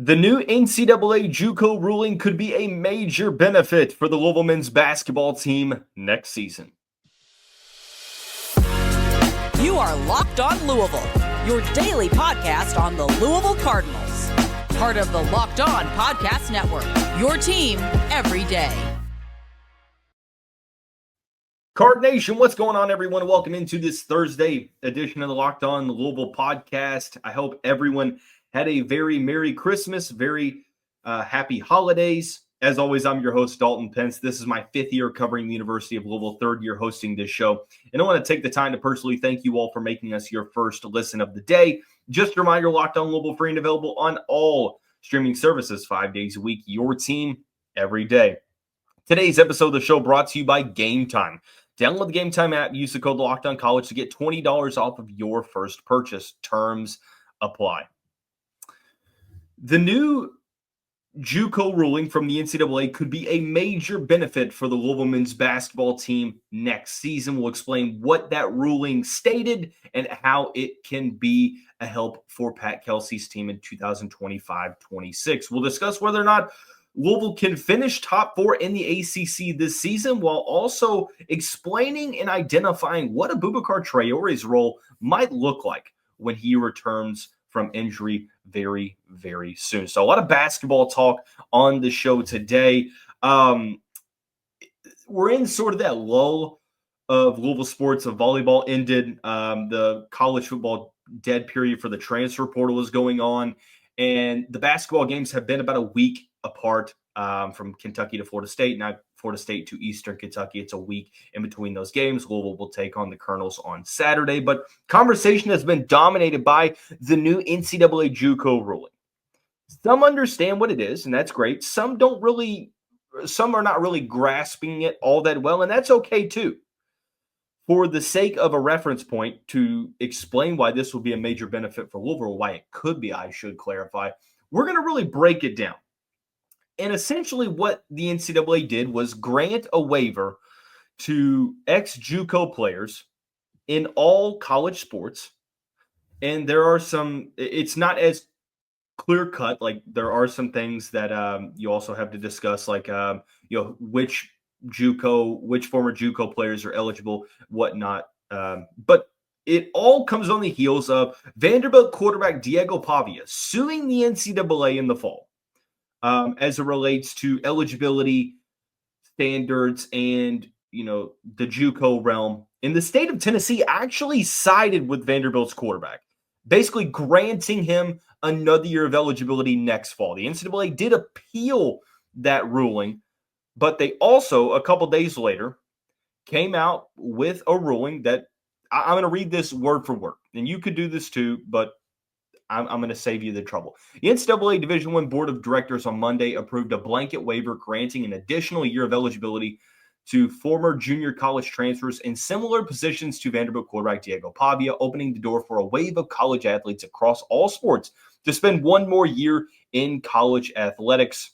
The new NCAA JUCO ruling could be a major benefit for the Louisville men's basketball team next season. You are Locked On Louisville, your daily podcast on the Louisville Cardinals. Part of the Locked On Podcast Network, your team every day. Card Nation, what's going on, everyone? Welcome into this Thursday edition of the Locked On Louisville podcast. I hope everyone had a very Merry Christmas, very happy holidays. As always, I'm your host, Dalton Pence. This is my fifth year covering the University of Louisville, third year hosting this show. And I want to take the time to personally thank you all for making us your first listen of the day. Just a reminder, Locked On Louisville, free and available on all streaming services 5 days a week. Your team every day. Today's episode of the show brought to you by Game Time. Download the Game Time app, use the code LOCKEDONCollege to get $20 off of your first purchase. Terms apply. The new JUCO ruling from the NCAA could be a major benefit for the Louisville men's basketball team next season. We'll explain what that ruling stated and how it can be a help for Pat Kelsey's team in 2025-26. We'll discuss whether or not Louisville can finish top four in the ACC this season, while also explaining and identifying what Aboubacar Traore's role might look like when he returns from injury very, very soon. So a lot of basketball talk on the show today. We're in sort of that lull of Louisville sports. Of volleyball ended. The college football dead period for the transfer portal is going on. And the basketball games have been about a week apart from Kentucky to Florida State. Now Florida State to Eastern Kentucky. It's a week in between those games. Louisville will take on the Cardinals on Saturday. But conversation has been dominated by the new NCAA JUCO ruling. Some understand what it is, and that's great. Some are not really grasping it all that well, and that's okay too. For the sake of a reference point to explain why this will be a major benefit for Louisville, why it could be, I should clarify, we're going to really break it down. And essentially what the NCAA did was grant a waiver to ex-JUCO players in all college sports. And there are some, it's not as clear-cut, like there are some things that you also have to discuss, like, which former JUCO players are eligible, whatnot. But it all comes on the heels of Vanderbilt quarterback Diego Pavia suing the NCAA in the fall. As it relates to eligibility standards and, the JUCO realm. And the state of Tennessee actually sided with Vanderbilt's quarterback, basically granting him another year of eligibility next fall. The NCAA did appeal that ruling, but they also, a couple days later, came out with a ruling that I'm going to read this word for word. And you could do this too, but I'm going to save you the trouble. The NCAA Division I Board of Directors on Monday approved a blanket waiver granting an additional year of eligibility to former junior college transfers in similar positions to Vanderbilt quarterback Diego Pavia, opening the door for a wave of college athletes across all sports to spend one more year in college athletics.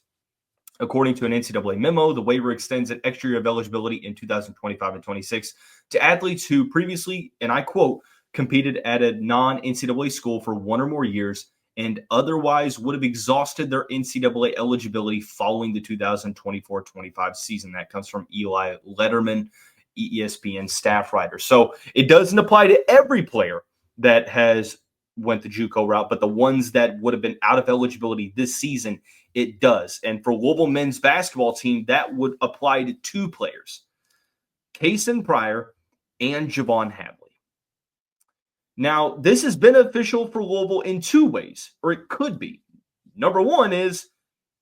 According to an NCAA memo, the waiver extends an extra year of eligibility in 2025 and 26 to athletes who previously, and I quote, competed at a non-NCAA school for one or more years and otherwise would have exhausted their NCAA eligibility following the 2024-25 season. That comes from Eli Letterman, ESPN staff writer. So it doesn't apply to every player that has went the JUCO route, but the ones that would have been out of eligibility this season, it does. And for Louisville men's basketball team, that would apply to two players, Kasean Pryor and Javon Hadley. Now, this is beneficial for Louisville in two ways, or it could be. Number one is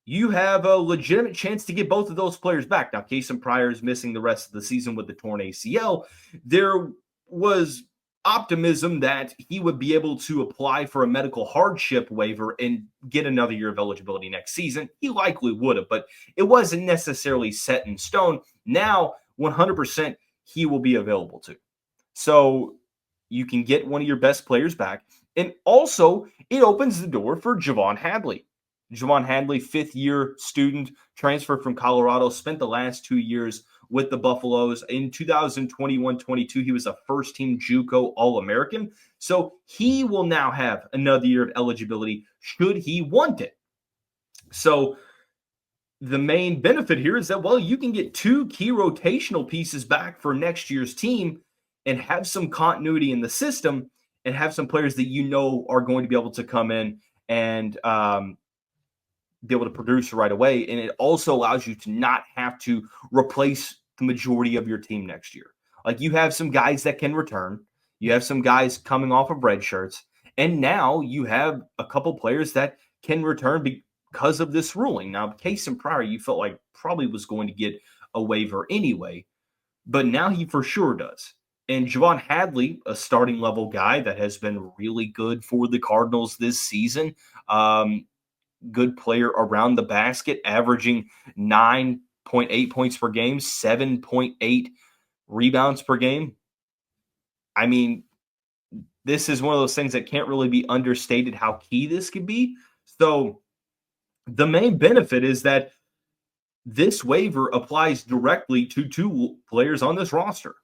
you have a legitimate chance to get both of those players back. Now, Kasean Pryor is missing the rest of the season with the torn ACL. There was optimism that he would be able to apply for a medical hardship waiver and get another year of eligibility next season. He likely would have, but it wasn't necessarily set in stone. Now, 100% he will be available to. So you can get one of your best players back. And also, it opens the door for Javon Hadley. Javon Hadley, fifth-year student, transferred from Colorado, spent the last 2 years with the Buffaloes. In 2021-22, he was a first-team JUCO All-American. So he will now have another year of eligibility should he want it. So the main benefit here is that, well, you can get two key rotational pieces back for next year's team and have some continuity in the system and have some players that you know are going to be able to come in and be able to produce right away. And it also allows you to not have to replace the majority of your team next year. Like, you have some guys that can return. You have some guys coming off of red shirts. And now you have a couple players that can return because of this ruling. Now, Kasean Pryor, you felt like probably was going to get a waiver anyway, but now he for sure does. And Javon Hadley, a starting level guy that has been really good for the Cardinals this season, good player around the basket, averaging 9.8 points per game, 7.8 rebounds per game. I mean, this is one of those things that can't really be understated how key this could be. So the main benefit is that this waiver applies directly to two players on this roster.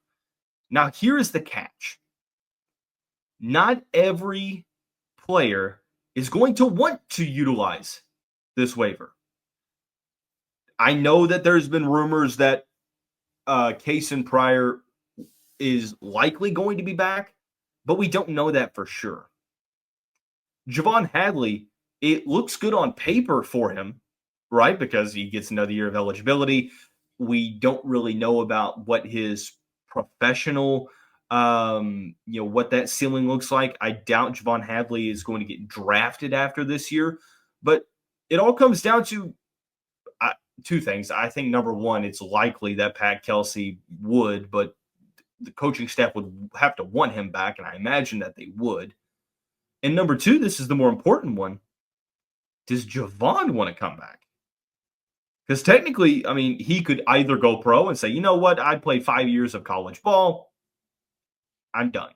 Now, here is the catch. Not every player is going to want to utilize this waiver. I know that there's been rumors that Kasean Pryor is likely going to be back, but we don't know that for sure. Javon Hadley, it looks good on paper for him, right? Because he gets another year of eligibility. We don't really know about what his professional, what that ceiling looks like. I doubt Javon Hadley is going to get drafted after this year, but it all comes down to two things. I think number one, it's likely that Pat Kelsey would, but the coaching staff would have to want him back, and I imagine that they would. And number two, this is the more important one. Does Javon want to come back? Because technically, I mean, he could either go pro and say, you know what, I played 5 years of college ball, I'm done.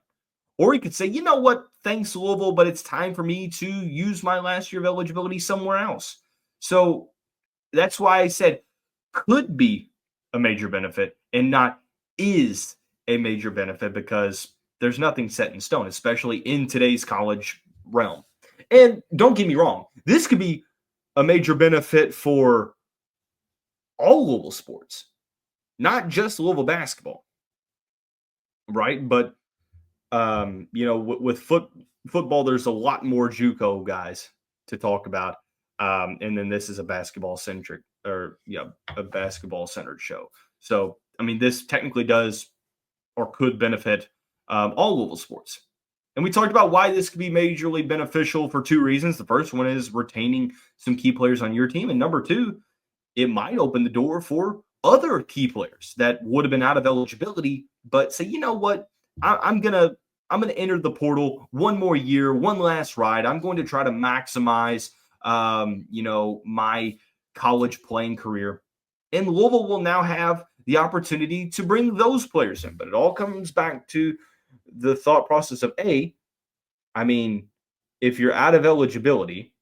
Or he could say, you know what, thanks Louisville, but it's time for me to use my last year of eligibility somewhere else. So that's why I said could be a major benefit and not is a major benefit, because there's nothing set in stone, especially in today's college realm. And don't get me wrong, this could be a major benefit for all Louisville sports, not just Louisville basketball, right? But, with football, there's a lot more JUCO guys to talk about. And then this is a basketball-centric a basketball-centered show. So, I mean, this technically does or could benefit all Louisville sports. And we talked about why this could be majorly beneficial for two reasons. The first one is retaining some key players on your team. And number two, it might open the door for other key players that would have been out of eligibility, but say, you know what, I'm gonna enter the portal one more year, one last ride. I'm going to try to maximize, my college playing career. And Louisville will now have the opportunity to bring those players in. But it all comes back to the thought process of, if you're out of eligibility,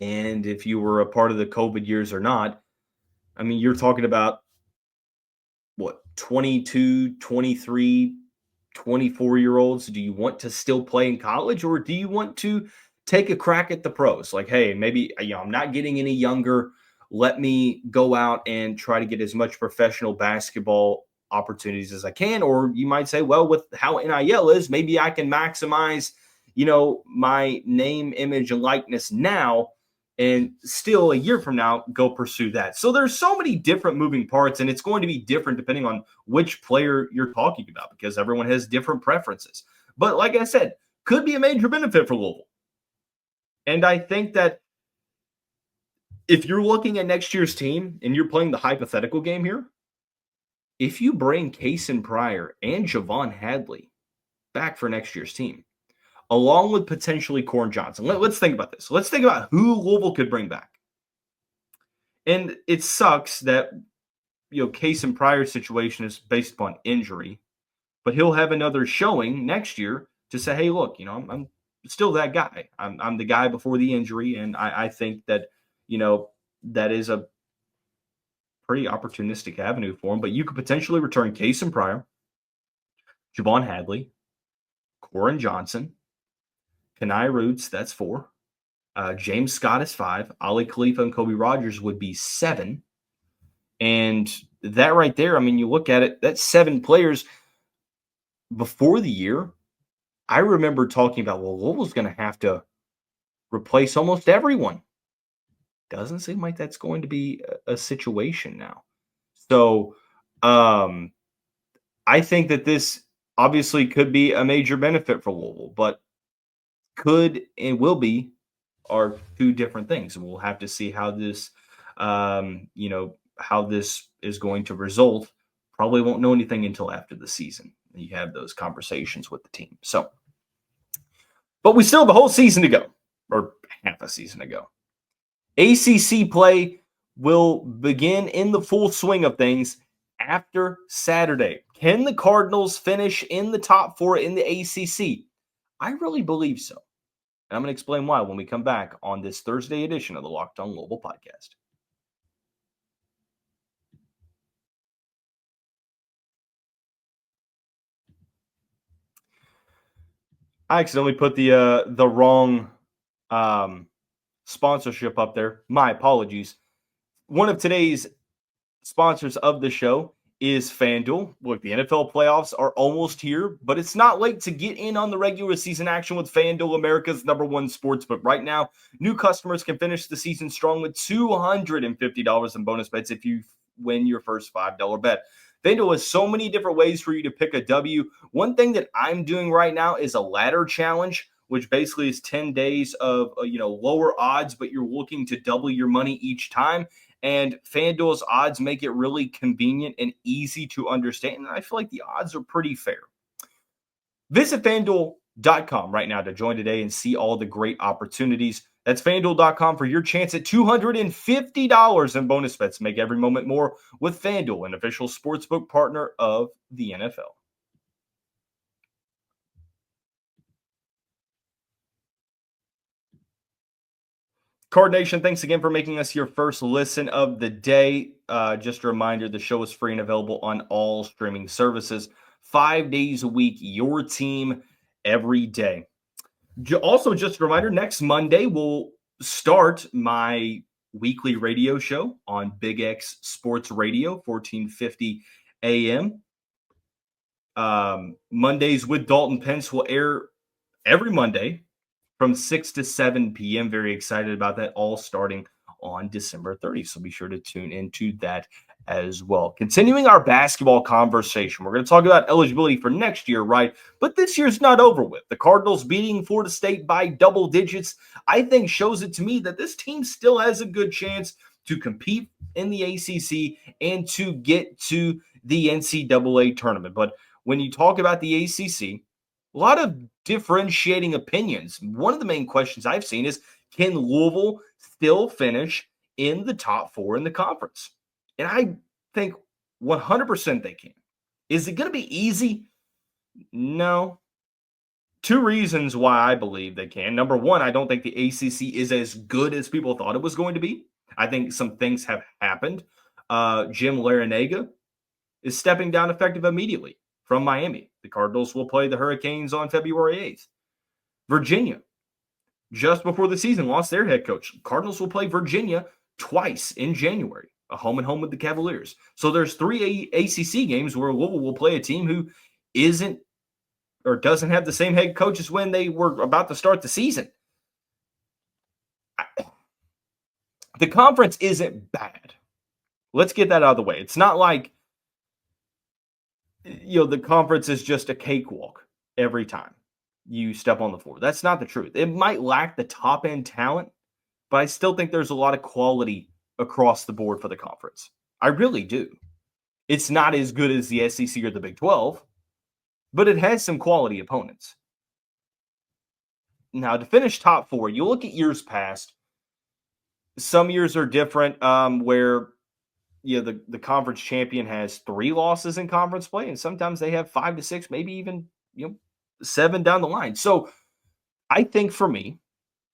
and if you were a part of the COVID years or not, I mean, you're talking about, 22, 23, 24-year-olds. Do you want to still play in college, or do you want to take a crack at the pros? Like, hey, maybe, I'm not getting any younger. Let me go out and try to get as much professional basketball opportunities as I can. Or you might say, well, with how NIL is, maybe I can maximize, my name, image, and likeness now, and still a year from now, go pursue that. So there's so many different moving parts, and it's going to be different depending on which player you're talking about, because everyone has different preferences. But like I said, could be a major benefit for Louisville. And I think that if you're looking at next year's team and you're playing the hypothetical game here, if you bring Kasean Pryor and Javon Hadley back for next year's team, along with potentially Corn Johnson, let's think about this. Let's think about who Louisville could bring back. And it sucks that, Kasean Pryor's situation is based upon injury, but he'll have another showing next year to say, hey, look, I'm still that guy. I'm the guy before the injury, and I think that, that is a pretty opportunistic avenue for him. But you could potentially return Kasean Pryor, Javon Hadley, Corn Johnson, Kenai Roots, that's 4. James Scott is 5. Ali Khalifa and Kobe Rogers would be 7. And that right there, I mean, you look at it, that's 7 players. Before the year, I remember talking about, well, Louisville's going to have to replace almost everyone. Doesn't seem like that's going to be a situation now. So I think that this obviously could be a major benefit for Louisville, but could and will be are 2 different things. And we'll have to see how this, how this is going to result. Probably won't know anything until after the season. You have those conversations with the team. So, but we still have a whole season to go, or half a season to go. ACC play will begin in the full swing of things after Saturday. Can the Cardinals finish in the top 4 in the ACC? I really believe so. And I'm going to explain why when we come back on this Thursday edition of the Locked On Louisville podcast. I accidentally put the wrong sponsorship up there. My apologies. One of today's sponsors of the show is FanDuel. Look, the NFL playoffs are almost here, but it's not late to get in on the regular season action with FanDuel, America's #1 sportsbook. Right now, new customers can finish the season strong with $250 in bonus bets if you win your first $5 bet. FanDuel has so many different ways for you to pick a W. One thing that I'm doing right now is a ladder challenge, which basically is 10 days of lower odds, but you're looking to double your money each time. And FanDuel's odds make it really convenient and easy to understand. And I feel like the odds are pretty fair. Visit FanDuel.com right now to join today and see all the great opportunities. That's FanDuel.com for your chance at $250 in bonus bets. Make every moment more with FanDuel, an official sportsbook partner of the NFL. Card Nation, thanks again for making us your first listen of the day. Just a reminder, the show is free and available on all streaming services, 5 days a week, your team every day. Also, just a reminder, next Monday we'll start my weekly radio show on Big X Sports Radio, 1450 AM. Mondays with Dalton Pence will air every Monday from 6 to 7 p.m. Very excited about that, all starting on December 30th. So be sure to tune into that as well. Continuing our basketball conversation, we're going to talk about eligibility for next year, right? But this year's not over with. The Cardinals beating Florida State by double digits, I think, shows it to me that this team still has a good chance to compete in the ACC and to get to the NCAA tournament. But when you talk about the ACC, a lot of differentiating opinions. One of the main questions I've seen is, can Louisville still finish in the top 4 in the conference? And I think 100% they can. Is it going to be easy? No. 2 reasons why I believe they can. Number one, I don't think the ACC is as good as people thought it was going to be. I think some things have happened. Jim Larinaga is stepping down effective immediately from Miami. The Cardinals will play the Hurricanes on February 8th. Virginia, just before the season, lost their head coach. Cardinals will play Virginia twice in January, a home and home with the Cavaliers. So there's 3 ACC games where Louisville will play a team who isn't or doesn't have the same head coach as when they were about to start the season. The conference isn't bad. Let's get that out of the way. It's not like the conference is just a cakewalk every time you step on the floor. That's not the truth. It might lack the top end talent, but I still think there's a lot of quality across the board for the conference. I really do. It's not as good as the SEC or the Big 12, but it has some quality opponents. Now, to finish top 4, you look at years past. Some years are different where the conference champion has 3 losses in conference play, and sometimes they have 5 to 6, maybe even 7 down the line. So I think for me,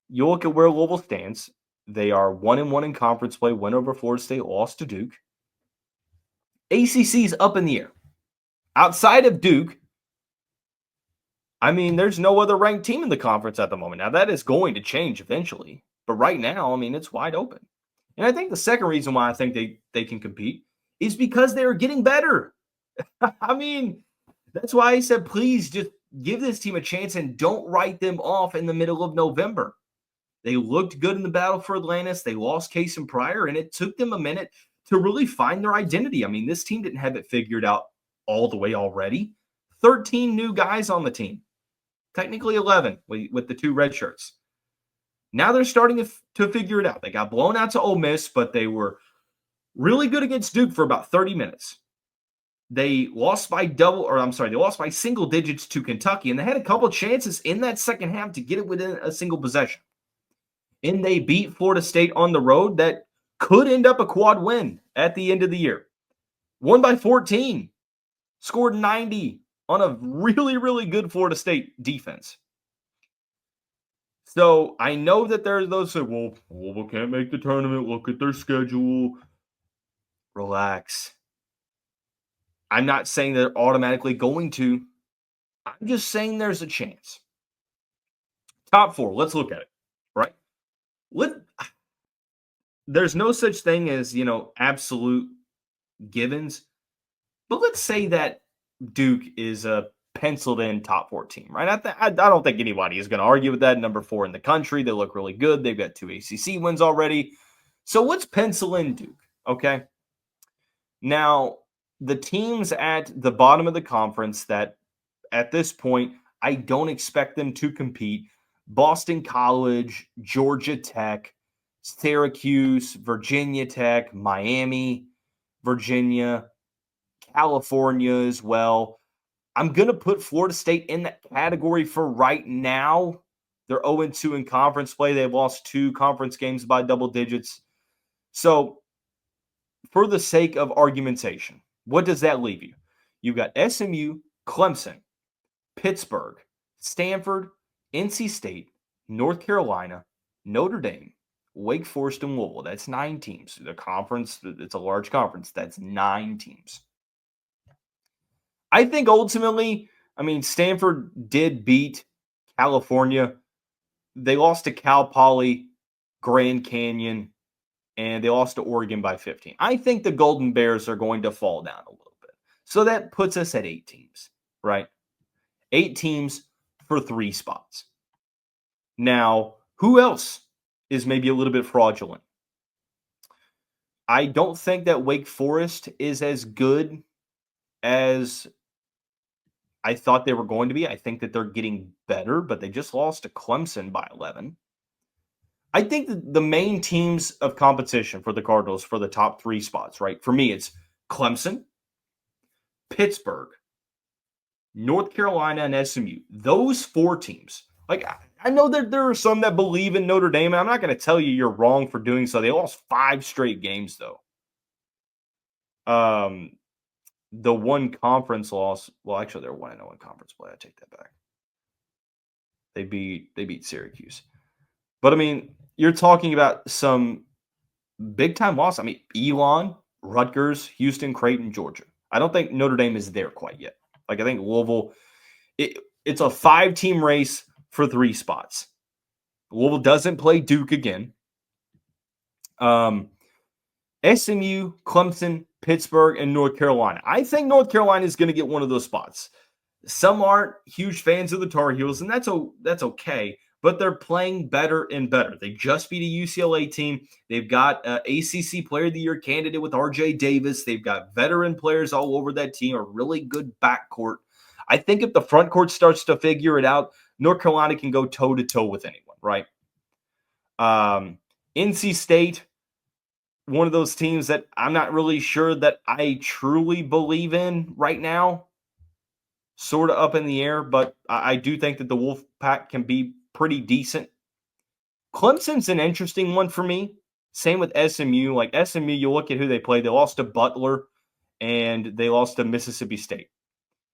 you look at where Louisville stands. They are 1-1 in conference play, win over Florida State, lost to Duke. ACC's up in the air. Outside of Duke, I mean, there's no other ranked team in the conference at the moment. Now, that is going to change eventually. But right now, I mean, it's wide open. And I think the second reason why I think they can compete is because they are getting better. I mean, that's why I said, please just give this team a chance and don't write them off in the middle of November. They looked good in the battle for Atlantis. They lost Kasean Pryor, and it took them a minute to really find their identity. I mean, this team didn't have it figured out all the way already. 13 new guys on the team, technically 11 with the 2 red shirts. Now they're starting to figure it out. They got blown out to Ole Miss, but they were really good against Duke for about 30 minutes. They lost by they lost by single digits to Kentucky, and they had a couple of chances in that second half to get it within a single possession. And they beat Florida State on the road that could end up a quad win at the end of the year. Won by 14. Scored 90 on a really, really good Florida State defense. So I know that there are those who say, well, Louisville can't make the tournament. Look at their schedule. Relax. I'm not saying they're automatically going to. I'm just saying there's a chance. Top 4. Let's look at it. Right? There's no such thing as, absolute givens. But let's say that Duke is a penciled in top 4 team, right? I don't think anybody is going to argue with that. Number 4 in the country. They look really good. They've got 2 ACC wins already. So let's pencil in Duke, okay? Now, the teams at the bottom of the conference that at this point, I don't expect them to compete. Boston College, Georgia Tech, Syracuse, Virginia Tech, Miami, Virginia, California as well. I'm going to put Florida State in that category for right now. They're 0-2 in conference play. They've lost 2 conference games by double digits. So, for the sake of argumentation, what does that leave you? You've got SMU, Clemson, Pittsburgh, Stanford, NC State, North Carolina, Notre Dame, Wake Forest, and Louisville. That's 9 teams. The conference, it's a large conference. That's 9 teams. I think ultimately, Stanford did beat California. They lost to Cal Poly, Grand Canyon, and they lost to Oregon by 15. I think the Golden Bears are going to fall down a little bit. So that puts us at 8 teams, right? 8 teams for 3 spots. Now, who else is maybe a little bit fraudulent? I don't think that Wake Forest is as good as I thought they were going to be. I think that they're getting better, but they just lost to Clemson by 11. I think that the main teams of competition for the Cardinals for the top 3 spots, right? For me, it's Clemson, Pittsburgh, North Carolina, and SMU. Those 4 teams. Like, I know that there are some that believe in Notre Dame, and I'm not going to tell you you're wrong for doing so. They lost 5 straight games, though. The one conference loss, well, actually, they're 1-0 in conference play. I take that back. They beat Syracuse. But, you're talking about some big-time loss. Elon, Rutgers, Houston, Creighton, Georgia. I don't think Notre Dame is there quite yet. I think Louisville, it's a 5-team race for 3 spots. Louisville doesn't play Duke again. SMU, Clemson, Pittsburgh, and North Carolina. I think North Carolina is going to get one of those spots. Some aren't huge fans of the Tar Heels, and that's okay, but they're playing better and better. They just beat a UCLA team. They've got an ACC Player of the Year candidate with RJ Davis. They've got veteran players all over that team, a really good backcourt. I think if the front court starts to figure it out, North Carolina can go toe-to-toe with anyone, right? NC State, one of those teams that I'm not really sure that I truly believe in right now. Sort of up in the air, but I do think that the Wolfpack can be pretty decent. Clemson's an interesting one for me. Same with SMU. Like SMU, you look at who they played. They lost to Butler, and they lost to Mississippi State.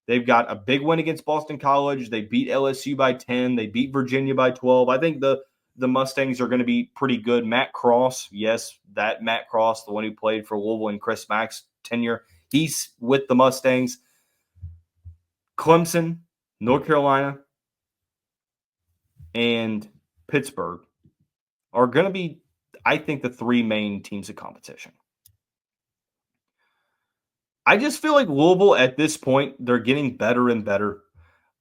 They've got a big win against Boston College. They beat LSU by 10. They beat Virginia by 12. I think the Mustangs are going to be pretty good. Matt Cross, yes, that Matt Cross, the one who played for Louisville and Chris Mack's tenure, he's with the Mustangs. Clemson, North Carolina, and Pittsburgh. are going to be, I think, the three main teams of competition. I just feel like Louisville at this point, they're getting better and better.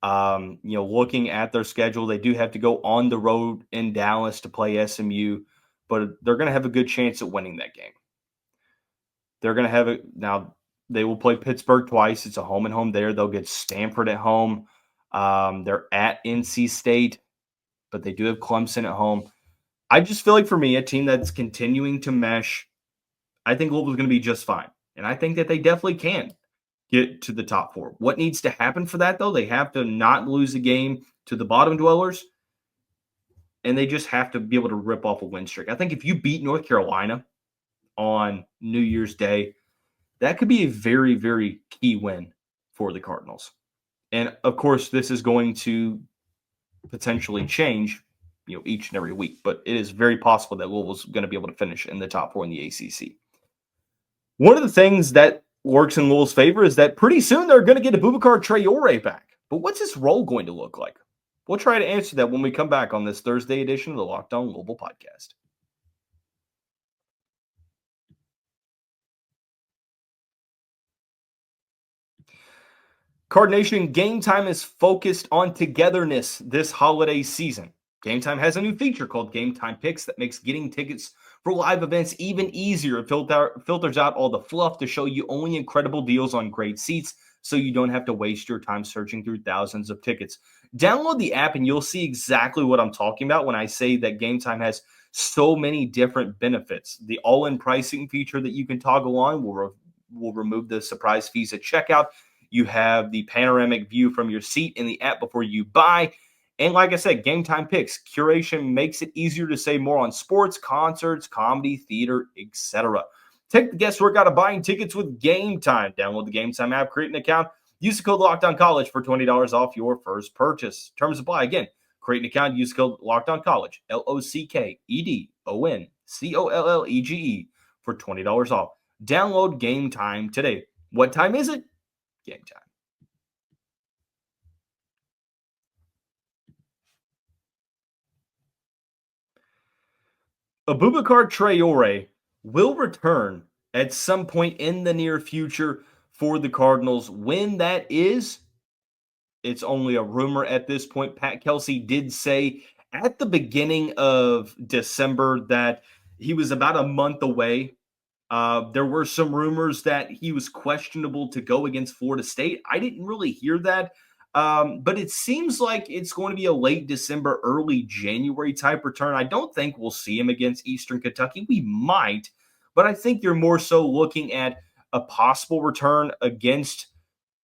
Looking at their schedule, they do have to go on the road in Dallas to play SMU, but they're going to have a good chance at winning that game. They're going to have it now. They will play Pittsburgh twice. It's a home and home there. They'll get Stanford at home. They're at NC State, but they do have Clemson at home. I just feel like for me, a team that's continuing to mesh, I think Louisville's going to be just fine. And I think that they definitely can get to the top four. What needs to happen for that, though? They have to not lose a game to the bottom dwellers, and they just have to be able to rip off a win streak. I think if you beat North Carolina on New Year's Day, that could be a very, very key win for the Cardinals. And, of course, this is going to potentially change each and every week, but it is very possible that Louisville's going to be able to finish in the top four in the ACC. One of the things that works in Louisville's favor is that pretty soon they're going to get Aboubacar Traore back. But what's his role going to look like? We'll try to answer that when we come back on this Thursday edition of the Locked On Louisville podcast. Card Nation, Game Time is focused on togetherness this holiday season. Game Time has a new feature called Game Time Picks that makes getting tickets for live events even easier. It filters out all the fluff to show you only incredible deals on great seats so you don't have to waste your time searching through thousands of tickets. Download the app and you'll see exactly what I'm talking about when I say that Game Time has so many different benefits. The all-in pricing feature that you can toggle on will remove the surprise fees at checkout. You have the panoramic view from your seat in the app before you buy. And like I said, Game Time Picks. Curation makes it easier to say more on sports, concerts, comedy, theater, etc. Take the guesswork out of buying tickets with Game Time. Download the Game Time app, create an account, use the code LOCKEDONCollege for $20 off your first purchase. Terms apply. Again, create an account, use the code LOCKEDONCollege, LOCKEDONCOLLEGE for $20 off. Download Game Time today. What time is it? Game time. Aboubacar Traore will return at some point in the near future for the Cardinals. When that is, it's only a rumor at this point. Pat Kelsey did say at the beginning of December that he was about a month away. There were some rumors that he was questionable to go against Florida State. I didn't really hear that. But it seems like it's going to be a late December, early January type return. I don't think we'll see him against Eastern Kentucky. We might, but I think you're more so looking at a possible return against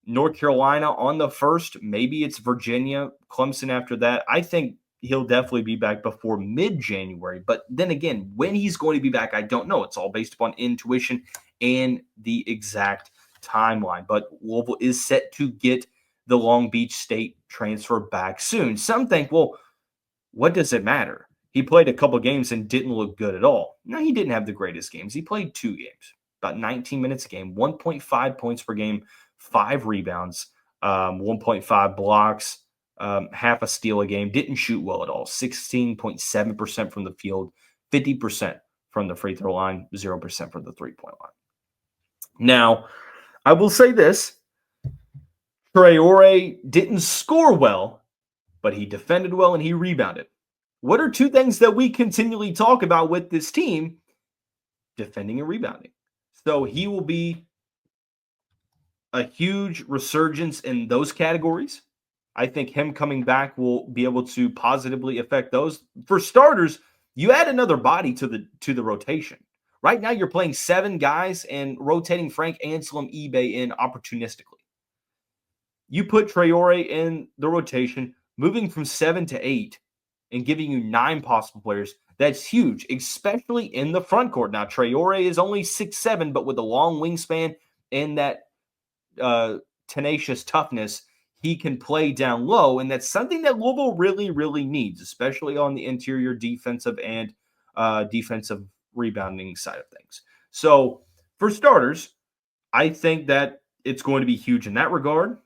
North Carolina on the first. Maybe it's Virginia, Clemson after that. I think he'll definitely be back before mid-January. But then again, when he's going to be back, I don't know. It's all based upon intuition and the exact timeline. But Louisville is set to get the Long Beach State transfer back soon. Some think, well, what does it matter? He played a couple games and didn't look good at all. No, he didn't have the greatest games. He played 2 games, about 19 minutes a game, 1.5 points per game, 5 rebounds, 1.5 blocks, half a steal a game. Didn't shoot well at all. 16.7% from the field, 50% from the free throw line, 0% from the three-point line. Now, I will say this. Traore didn't score well, but he defended well and he rebounded. What are 2 things that we continually talk about with this team? Defending and rebounding. So he will be a huge resurgence in those categories. I think him coming back will be able to positively affect those. For starters, you add another body to the rotation. Right now, you're playing 7 guys and rotating Frank Anselm eBay in opportunistically. You put Traore in the rotation, moving from 7 to 8 and giving you 9 possible players. That's huge, especially in the front court. Now, Traore is only 6'7", but with a long wingspan and that tenacious toughness, he can play down low, and that's something that Louisville really, really needs, especially on the interior defensive and defensive rebounding side of things. So, for starters, I think that it's going to be huge in that regard.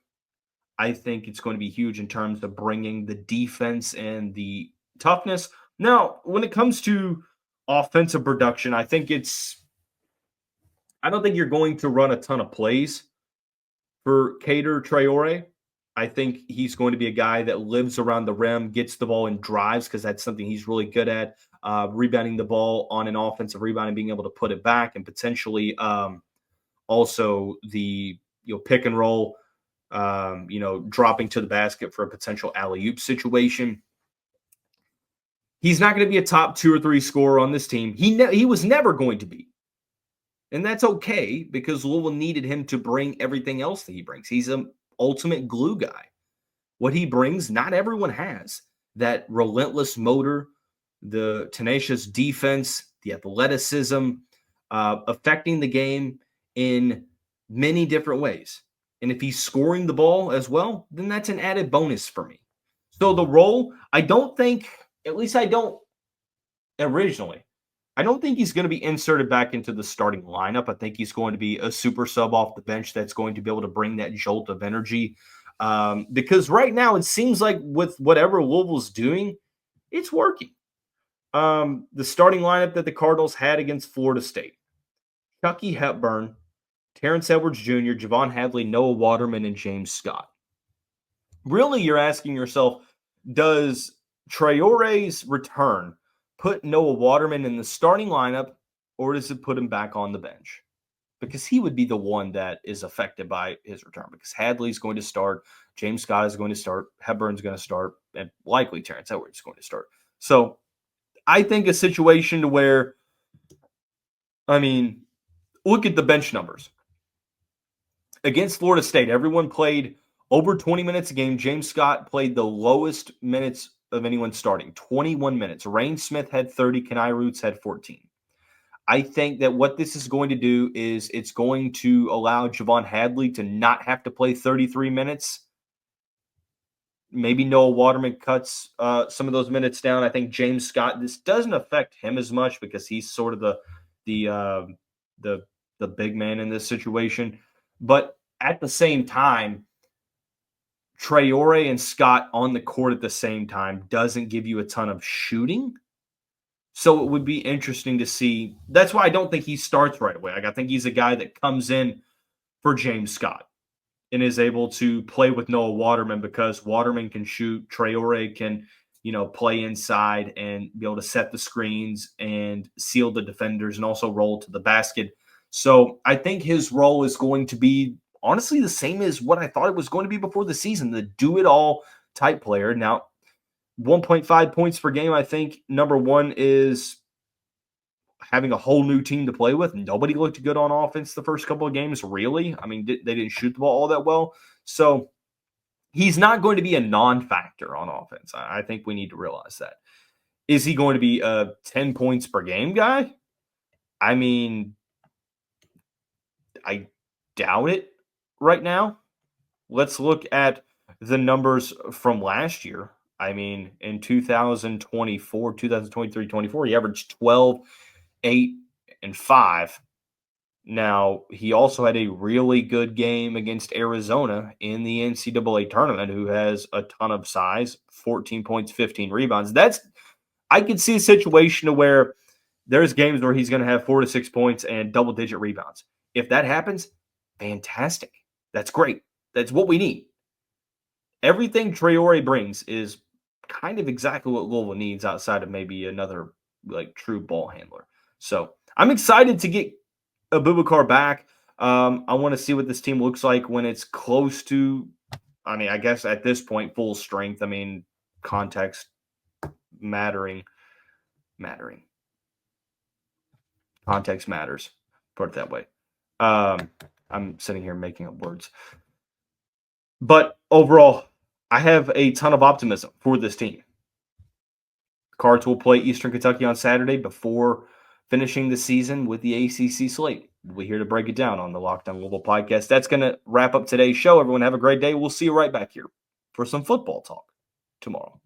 I think it's going to be huge in terms of bringing the defense and the toughness, Now, when it comes to offensive production, I don't think you're going to run a ton of plays for Kader Traore. I think he's going to be a guy that lives around the rim, gets the ball and drives because that's something he's really good at. Rebounding the ball on an offensive rebound and being able to put it back, and potentially also the pick and roll, dropping to the basket for a potential alley-oop situation. He's not going to be a top 2 or 3 scorer on this team. He was never going to be. And that's okay because Louisville needed him to bring everything else that he brings. He's an ultimate glue guy. What he brings, not everyone has. That relentless motor, the tenacious defense, the athleticism, affecting the game in many different ways. And if he's scoring the ball as well, then that's an added bonus for me. So the role, I don't think he's going to be inserted back into the starting lineup. I think he's going to be a super sub off the bench that's going to be able to bring that jolt of energy. Because right now it seems like with whatever Louisville's doing, it's working. The starting lineup that the Cardinals had against Florida State: Chucky Hepburn, Terrence Edwards Jr., Javon Hadley, Noah Waterman, and James Scott. Really, you're asking yourself, does Traore's return put Noah Waterman in the starting lineup, or does it put him back on the bench? Because he would be the one that is affected by his return, because Hadley's going to start, James Scott is going to start, Hepburn's going to start, and likely Terrence Edwards is going to start. So I think a situation to where, look at the bench numbers. Against Florida State, everyone played over 20 minutes a game. James Scott played the lowest minutes of anyone starting, 21 minutes. Rain Smith had 30. Kenai Roots had 14. I think that what this is going to do is it's going to allow Javon Hadley to not have to play 33 minutes. Maybe Noah Waterman cuts some of those minutes down. I think James Scott, this doesn't affect him as much because he's sort of the big man in this situation. But at the same time, Traore and Scott on the court at the same time doesn't give you a ton of shooting. So it would be interesting to see. That's why I don't think he starts right away. I think he's a guy that comes in for James Scott and is able to play with Noah Waterman because Waterman can shoot. Traore can, play inside and be able to set the screens and seal the defenders and also roll to the basket. So I think his role is going to be honestly the same as what I thought it was going to be before the season, the do-it-all type player. Now, 1.5 points per game, I think, number one, is having a whole new team to play with. Nobody looked good on offense the first couple of games, really. They didn't shoot the ball all that well. So he's not going to be a non-factor on offense. I think we need to realize that. Is he going to be a 10 points per game guy? I doubt it right now. Let's look at the numbers from last year. In 2024, 2023-24, he averaged 12, 8, and 5. Now, he also had a really good game against Arizona in the NCAA tournament, who has a ton of size, 14 points, 15 rebounds. I could see a situation where there's games where he's going to have 4 to 6 points and double-digit rebounds. If that happens, fantastic. That's great. That's what we need. Everything Traore brings is kind of exactly what Louisville needs outside of maybe another true ball handler. So I'm excited to get Aboubacar back. I want to see what this team looks like when it's close to, I guess at this point, full strength. Context mattering. Context matters. Put it that way. I'm sitting here making up words. But overall, I have a ton of optimism for this team. Cards will play Eastern Kentucky on Saturday before finishing the season with the ACC slate. We're here to break it down on the Locked On Louisville podcast. That's going to wrap up today's show. Everyone have a great day. We'll see you right back here for some football talk tomorrow.